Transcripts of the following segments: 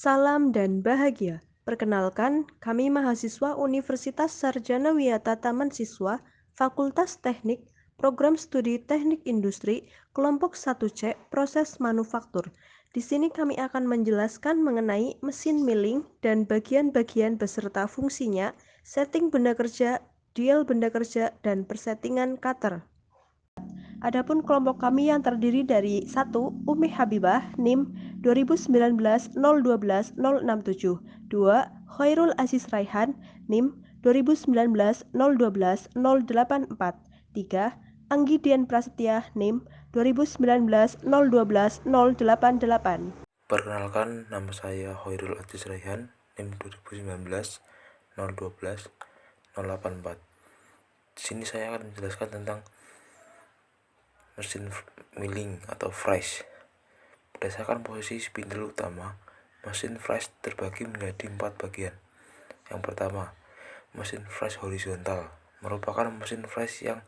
Salam dan bahagia. Perkenalkan, kami mahasiswa Universitas Sarjana Wiyata Taman Siswa, Fakultas Teknik, Program Studi Teknik Industri, Kelompok 1C, Proses Manufaktur. Di sini kami akan menjelaskan mengenai mesin milling dan bagian-bagian beserta fungsinya, setting benda kerja, dial benda kerja, dan persettingan cutter. Adapun kelompok kami yang terdiri dari 1. Umi Habibah, NIM 2019-012-067. 2. Khairul Aziz Raihan, NIM 2019-012-084. 3. Anggi Dian Prasetya, NIM 2019-012-088. Perkenalkan, nama saya Khairul Aziz Raihan, NIM 2019 012 084. Di sini saya akan menjelaskan tentang mesin milling atau fresh. Berdasarkan posisi spindle utama, mesin fresh terbagi menjadi 4 bagian. Yang pertama, mesin fresh horizontal merupakan mesin fresh yang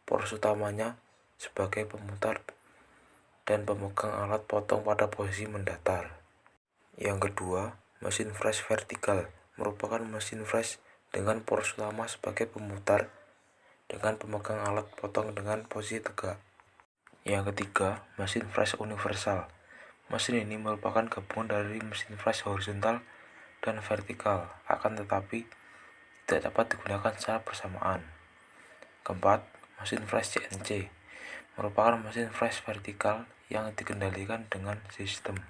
poros utamanya sebagai pemutar dan pemegang alat potong pada posisi mendatar. Yang kedua, mesin fresh vertikal merupakan mesin fresh dengan poros utama sebagai pemutar dengan pemegang alat potong dengan posisi tegak. Yang ketiga, mesin fresh universal. Mesin ini merupakan gabungan dari mesin fresh horizontal dan vertikal, akan tetapi tidak dapat digunakan secara bersamaan. Keempat, mesin fresh CNC merupakan mesin fresh vertikal yang dikendalikan dengan sistem.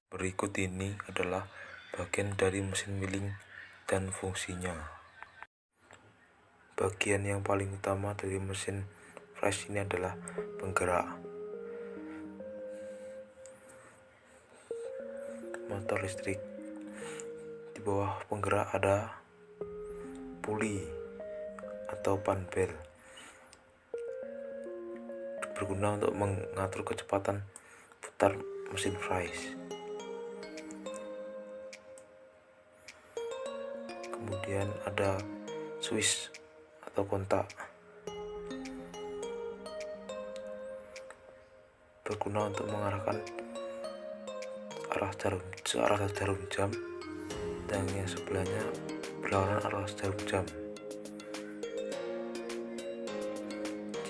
Berikut ini adalah bagian dari mesin milling dan fungsinya. Bagian yang paling utama dari mesin fresh ini adalah penggerak. Motor listrik. Di bawah penggerak ada puli atau panbel, berguna untuk mengatur kecepatan putar mesin fresh. Kemudian ada switch atau kontak, berguna untuk mengarahkan arah jarum jam, dan yang sebelahnya berlawanan arah jarum jam.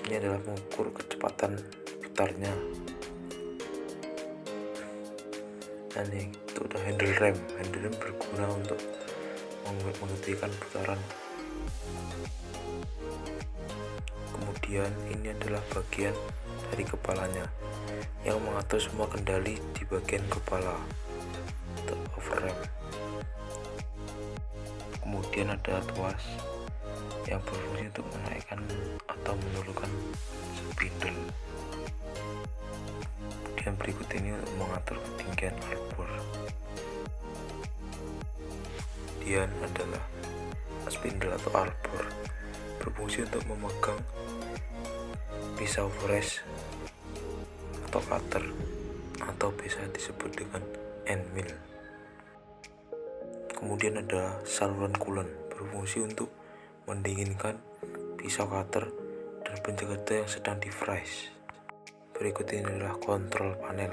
Ini adalah mengukur kecepatan putarnya. Dan yang itu ada handle rem berguna untuk menghentikan putaran. Kemudian ini adalah bagian dari kepalanya yang mengatur semua kendali di bagian kepala atau overrem. Kemudian ada tuas yang berfungsi untuk menaikkan atau menurunkan spindle. Kemudian berikut ini untuk mengatur ketinggian arbor. Kemudian adalah spindle atau arbor, berfungsi untuk memegang pisau fresh atau cutter, atau bisa disebut dengan end mill. Kemudian ada saluran coolant, berfungsi untuk mendinginkan pisau cutter dan benda kerja yang sedang di fresh. Berikut ini adalah kontrol panel,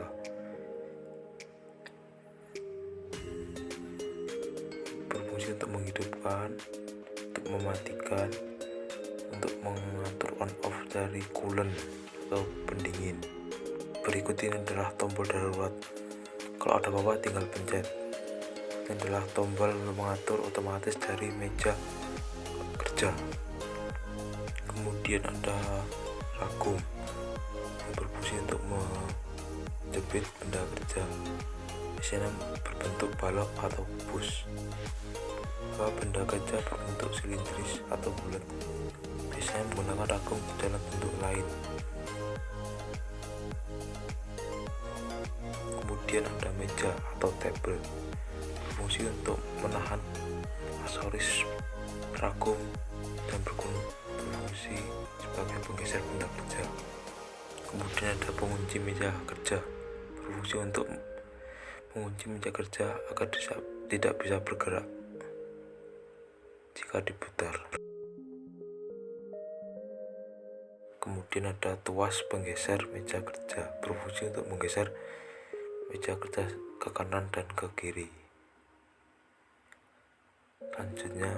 berfungsi untuk menghidupkan, untuk mematikan, untuk mengatur on off dari coolant atau pendingin. Berikut ini adalah tombol darurat, kalau ada apa-apa tinggal pencet. Ini adalah tombol untuk mengatur otomatis dari meja kerja. Kemudian ada ragum yang berfungsi untuk menjepit benda kerja, biasanya berbentuk balok atau bus. Benda kerja berbentuk silindris atau bulat, biasanya menggunakan ragum dalam bentuk lain. Kemudian ada meja atau table, berfungsi untuk menahan aksesoris ragum dan berfungsi sebagai penggeser benda kerja. Kemudian ada pengunci meja kerja, berfungsi untuk mengunci meja kerja agar tidak bisa bergerak jika diputar. Kemudian ada tuas penggeser meja kerja, berfungsi untuk menggeser meja kerja ke kanan dan ke kiri. Selanjutnya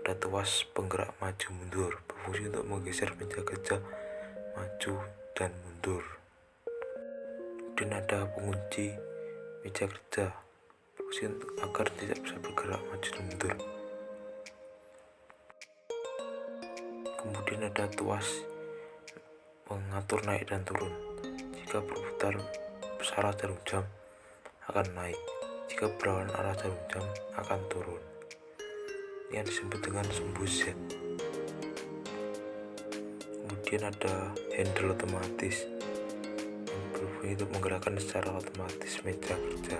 ada tuas penggerak maju mundur, berfungsi untuk menggeser meja kerja maju dan mundur. Kemudian ada pengunci meja kerja, berfungsi agar tidak bisa bergerak maju dan mundur. Kemudian ada tuas pengatur naik dan turun. Jika berputar arah jarum jam akan naik, jika berlawanan arah jarum jam akan turun. Yang disebut dengan sumbu Z. Kemudian ada handle otomatis yang berfungsi untuk menggerakkan secara otomatis meja kerja.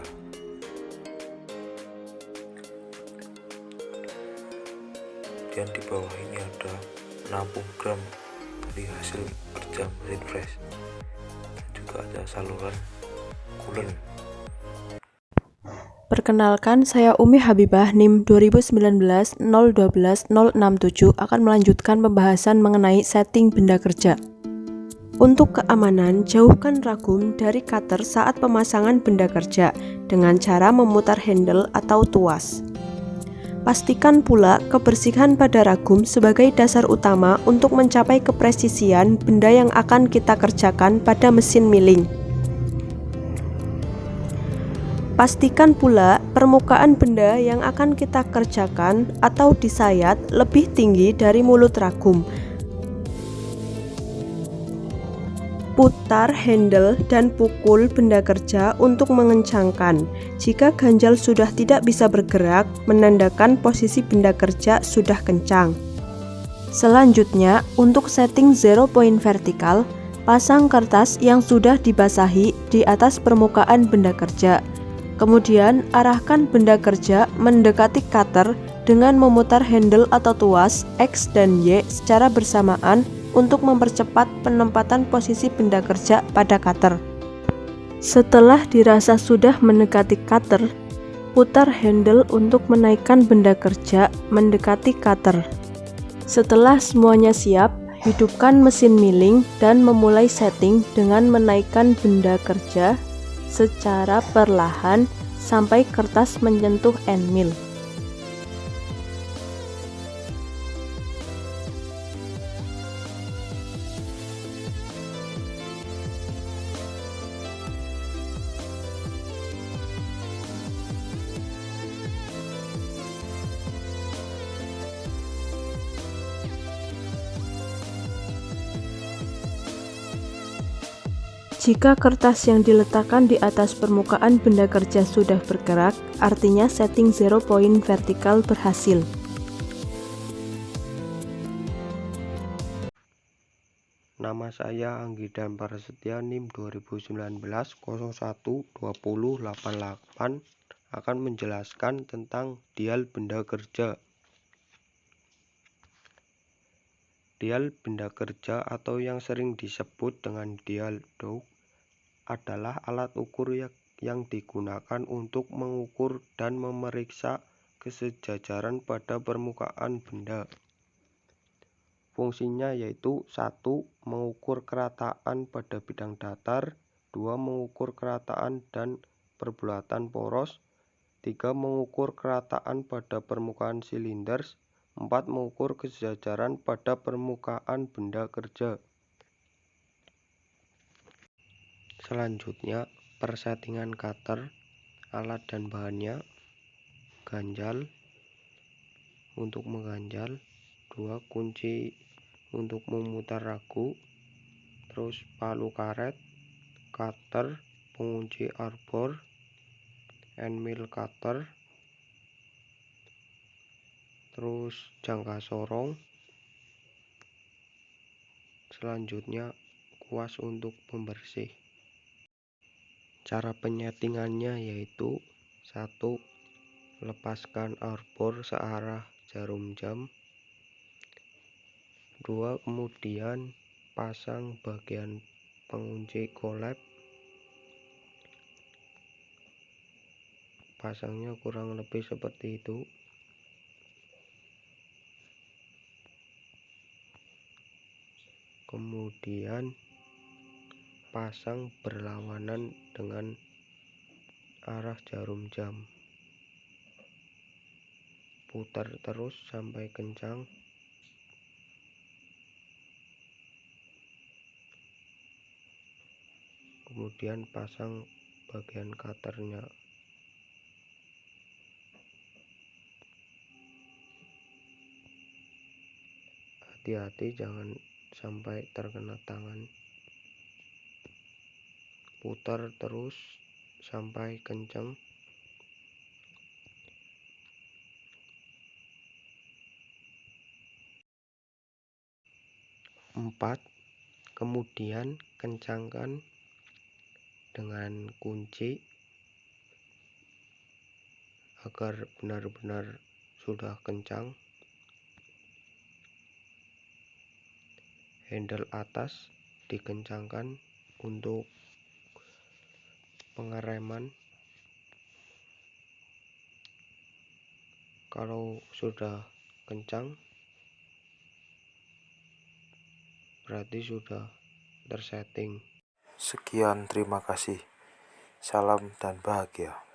Dan di bawah ini ada menampung gram dari hasil kerja mesin fresh. Dan juga ada saluran coolant. Perkenalkan, saya Umi Habibah, NIM 2019-012-067 akan melanjutkan pembahasan mengenai setting benda kerja. Untuk keamanan, jauhkan ragum dari cutter saat pemasangan benda kerja dengan cara memutar handle atau tuas. Pastikan pula kebersihan pada ragum sebagai dasar utama untuk mencapai kepresisian benda yang akan kita kerjakan pada mesin milling. Pastikan pula permukaan benda yang akan kita kerjakan atau disayat lebih tinggi dari mulut ragum. Putar handle dan pukul benda kerja untuk mengencangkan. Jika ganjal sudah tidak bisa bergerak, menandakan posisi benda kerja sudah kencang. Selanjutnya, untuk setting 0 point vertikal, pasang kertas yang sudah dibasahi di atas permukaan benda kerja. Kemudian, arahkan benda kerja mendekati cutter dengan memutar handle atau tuas X dan Y secara bersamaan untuk mempercepat penempatan posisi benda kerja pada cutter. Setelah dirasa sudah mendekati cutter, putar handle untuk menaikkan benda kerja mendekati cutter. Setelah semuanya siap, hidupkan mesin milling dan memulai setting dengan menaikkan benda kerja secara perlahan sampai kertas menyentuh end mill. Jika kertas yang diletakkan di atas permukaan benda kerja sudah bergerak, artinya setting 0 point vertikal berhasil. Nama saya Anggidan Prasetya, NIM 2019-01-2088 akan menjelaskan tentang dial benda kerja. Dial benda kerja atau yang sering disebut dengan dial Doug adalah alat ukur yang digunakan untuk mengukur dan memeriksa kesejajaran pada permukaan benda. Fungsinya yaitu 1. Mengukur kerataan pada bidang datar, 2. Mengukur kerataan dan perbulatan poros, 3. Mengukur kerataan pada permukaan silinders, 4. Mengukur kesejajaran pada permukaan benda kerja. Selanjutnya, persettingan cutter, alat dan bahannya, ganjal untuk mengganjal, 2. Kunci untuk memutar ragu, terus palu karet, cutter, pengunci arbor, end mill cutter, terus jangka sorong. Selanjutnya, kuas untuk pembersih. Cara penyetingannya yaitu 1. Lepaskan arbor searah jarum jam, 2. Kemudian pasang bagian pengunci kolab. Pasangnya kurang lebih seperti itu. Kemudian pasang berlawanan dengan arah jarum jam. putar terus sampai kencang, kemudian pasang bagian cutternya. Hati-hati jangan sampai terkena tangan. Putar terus sampai kencang. 4. Kemudian kencangkan dengan kunci agar benar-benar sudah kencang. Handle atas dikencangkan untuk pengereman. Kalau sudah kencang, berarti sudah tersetting. Sekian, terima kasih. Salam dan bahagia.